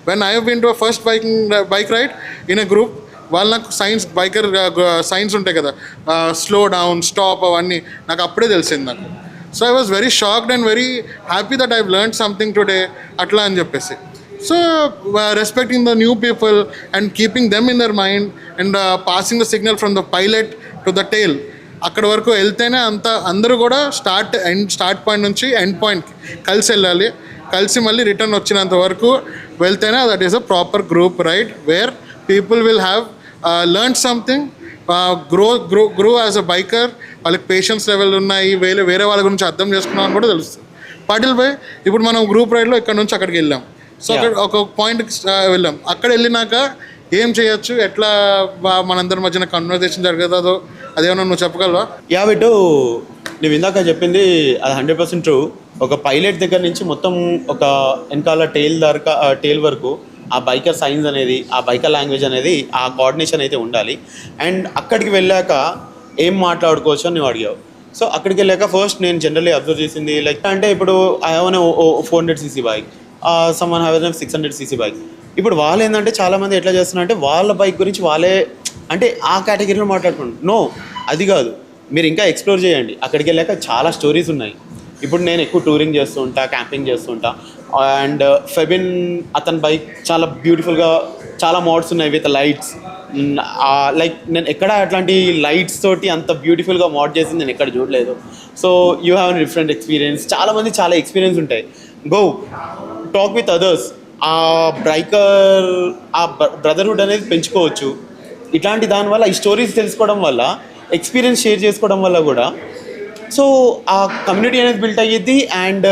When I been to first bike ride in a group, వాళ్ళు నాకు science ఉంటాయి కదా, స్లో డౌన్, స్టాప్, అవన్నీ నాకు అప్పుడే తెలిసింది నాకు. So I was very shocked and very happy that I learn something today అట్లా అని చెప్పేసి. So respecting the new people and keeping them in their mind and passing the signal from the pilot to the tail, అక్కడ వరకు వెళ్తేనే అందరూ కూడా start point నుంచి end పాయింట్కి కలిసి వెళ్ళాలి. కలిసి మళ్ళీ రిటర్న్ వచ్చినంత వరకు వెళ్తేనే that is a proper group ride where people will have learn something, grow as a biker. వాళ్ళకి పేషెన్స్ లెవెల్ ఉన్నాయి, వేరే వాళ్ళ గురించి అర్థం చేసుకున్నాం అని కూడా తెలుస్తుంది. పాటిల్ భాయ్, ఇప్పుడు మనం గ్రూప్ రైడ్లో ఇక్కడ నుంచి అక్కడికి వెళ్ళాం. సో అక్కడ ఒక పాయింట్కి వెళ్ళాం. అక్కడ వెళ్ళినాక ఏం చేయొచ్చు, ఎట్లా మనందరి మధ్యన కన్వర్సేషన్ జరుగుతుందో అదేమన్నా నువ్వు చెప్పగలవా? యా బిట్టు, నువ్వు ఇందాక చెప్పింది అది 100% ట్రూ. ఒక పైలట్ దగ్గర నుంచి మొత్తం ఒక వెనకాల టెయిల్ వరకు ఆ బైకర్ సైన్స్ అనేది, ఆ బైకర్ లాంగ్వేజ్ అనేది, ఆ కోఆర్డినేషన్ అయితే ఉండాలి. అండ్ అక్కడికి వెళ్ళాక ఏం మాట్లాడుకోవచ్చు అని నువ్వు అడిగావు. సో అక్కడికి వెళ్ళాక ఫస్ట్ నేను జనరల్లీ అబ్జర్వ్ చేసింది లైక్ అంటే ఇప్పుడు I have 400cc bike, someone have 600cc bike. ఇప్పుడు వాళ్ళు ఏంటంటే చాలామంది ఎట్లా చేస్తున్నారంటే వాళ్ళ బైక్ గురించి వాళ్ళే అంటే ఆ కేటగిరీలో మాట్లాడుకుంటారు. నో, అది కాదు. మీరు ఇంకా ఎక్స్ప్లోర్ చేయండి. అక్కడికి వెళ్ళాక చాలా స్టోరీస్ ఉన్నాయి. ఇప్పుడు నేను ఎక్కువ టూరింగ్ చేస్తూ ఉంటా, క్యాంపింగ్ చేస్తూ ఉంటా. అండ్ ఫెబిన్ అతని బైక్ చాలా బ్యూటిఫుల్గా, చాలా మోడ్స్ ఉన్నాయి విత్ లైట్స్. లైక్ నేను ఎక్కడ అట్లాంటి లైట్స్ తోటి అంత బ్యూటిఫుల్గా మోడ్ చేసింది నేను ఎక్కడ చూడలేదు. So you have different experience. చాలామంది చాలా ఎక్స్పీరియన్స్ ఉంటాయి. Go talk with others. ఆ బ్రదర్హుడ్ అనేది పెంచుకోవచ్చు. ఇట్లాంటి దానివల్ల ఈ స్టోరీస్ తెలుసుకోవడం వల్ల, ఎక్స్పీరియన్స్ షేర్ చేసుకోవడం వల్ల కూడా సో ఆ కమ్యూనిటీ అనేది బిల్ట్ అయ్యేది అండ్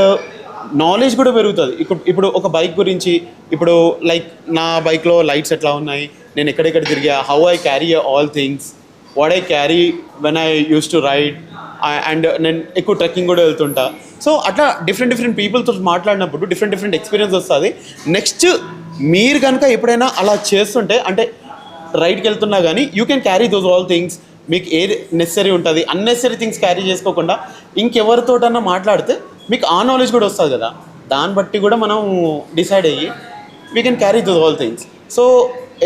నాలెడ్జ్ కూడా పెరుగుతుంది. ఇప్పుడు ఒక బైక్ గురించి, ఇప్పుడు లైక్ నా బైక్లో లైట్స్ ఎట్లా ఉన్నాయి, నేను ఎక్కడెక్కడ తిరిగా, how I carry all things, what I carry when I use to ride. And నేను ఎక్కువ ట్రెక్కింగ్ కూడా వెళ్తుంటా. సో అట్లా డిఫరెంట్ పీపుల్తో మాట్లాడినప్పుడు డిఫరెంట్ ఎక్స్పీరియన్స్ వస్తుంది. నెక్స్ట్ మీరు కనుక ఎప్పుడైనా అలా చేస్తుంటే అంటే రైడ్కి వెళ్తున్నా కానీ you can carry those all things. మీకు ఏది నెసరీ ఉంటుంది, అన్నెసరీ థింగ్స్ క్యారీ చేసుకోకుండా ఇంకెవరితోటన్నా మాట్లాడితే మీకు ఆ నాలెడ్జ్ కూడా వస్తుంది కదా. దాన్ని బట్టి కూడా మనం డిసైడ్ అయ్యి we can carry those all things. So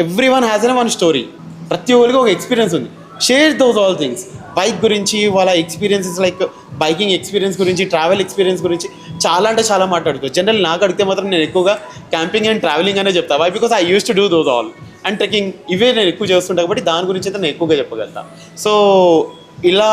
every one has N one story. ప్రతి ఒక్కరికి ఒక ఎక్స్పీరియన్స్ ఉంది. Share those all things. Bike గురించి, వాళ్ళ ఎక్స్పీరియన్సెస్ లైక్ బైకింగ్ ఎక్స్పీరియన్స్ గురించి, ట్రావెల్ ఎక్స్పీరియన్స్ గురించి చాలా అంటే చాలా మాట్లాడుకోవచ్చు. జనరల్ నాకు అడిగితే మాత్రం నేను ఎక్కువగా క్యాంపింగ్ అండ్ ట్రావెలింగ్ అనే చెప్తాను. Why because I use to do those all. And trekking ఇవే నేను ఎక్కువ చేస్తుంటా కాబట్టి దాని గురించి అయితే నేను ఎక్కువగా చెప్పగలుగుతాను. సో ఇలా